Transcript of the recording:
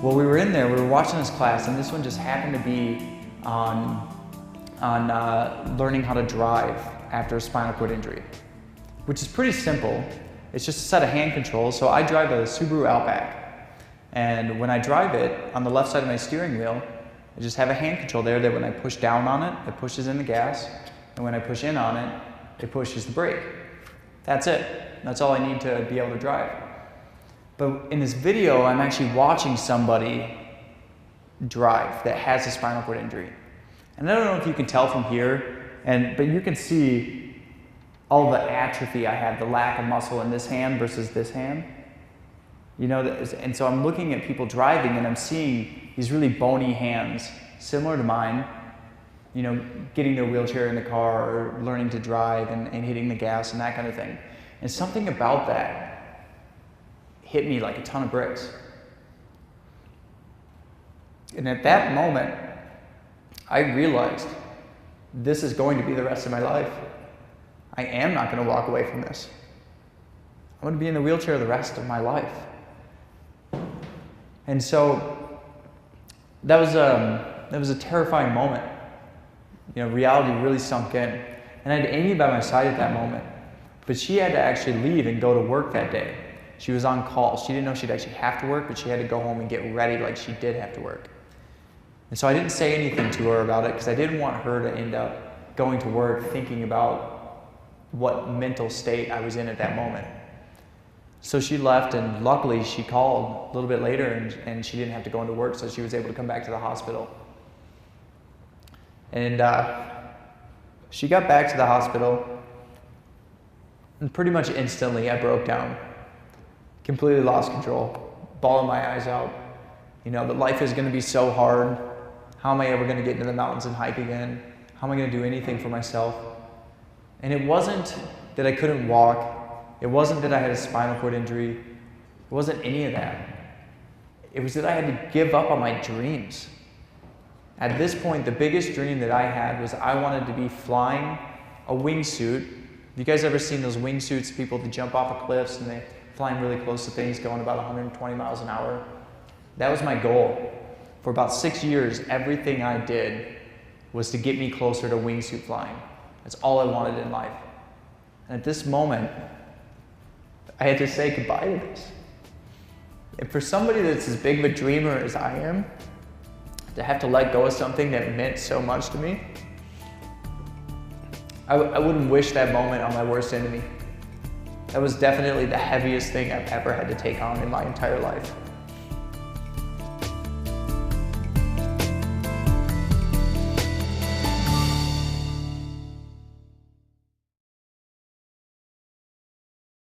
Well, we were in there, we were watching this class, and this one just happened to be on learning how to drive after a spinal cord injury, which is pretty simple. It's just a set of hand controls. So I drive a Subaru Outback, and when I drive it, on the left side of my steering wheel, I just have a hand control there that when I push down on it, it pushes in the gas, and when I push in on it, it pushes the brake. That's it. That's all I need to be able to drive. But in this video, I'm actually watching somebody drive that has a spinal cord injury. And I don't know if you can tell from here, but you can see all the atrophy I have, the lack of muscle in this hand versus this hand. You know, and so I'm looking at people driving and I'm seeing these really bony hands, similar to mine, you know, getting their wheelchair in the car or learning to drive and hitting the gas and that kind of thing. And something about that hit me like a ton of bricks. And at that moment, I realized this is going to be the rest of my life. I am not going to walk away from this. I'm going to be in the wheelchair the rest of my life. And so that was a terrifying moment. You know, reality really sunk in. And I had Amy by my side at that moment, but she had to actually leave and go to work that day. She was on call. She didn't know she'd actually have to work, but she had to go home and get ready like she did have to work. And so I didn't say anything to her about it because I didn't want her to end up going to work thinking about what mental state I was in at that moment. So she left, and luckily she called a little bit later and she didn't have to go into work, so she was able to come back to the hospital. And she got back to the hospital, and pretty much instantly I broke down. Completely lost control, bawling my eyes out. You know, that life is going to be so hard. How am I ever going to get into the mountains and hike again? How am I going to do anything for myself? And it wasn't that I couldn't walk. It wasn't that I had a spinal cord injury. It wasn't any of that. It was that I had to give up on my dreams. At this point, the biggest dream that I had was I wanted to be flying a wingsuit. Have you guys ever seen those wingsuits, people that jump off of cliffs and they're flying really close to things, going about 120 miles an hour? That was my goal. For about 6 years, everything I did was to get me closer to wingsuit flying. That's all I wanted in life. And at this moment, I had to say goodbye to this. And for somebody that's as big of a dreamer as I am, to have to let go of something that meant so much to me, I wouldn't wish that moment on my worst enemy. That was definitely the heaviest thing I've ever had to take on in my entire life.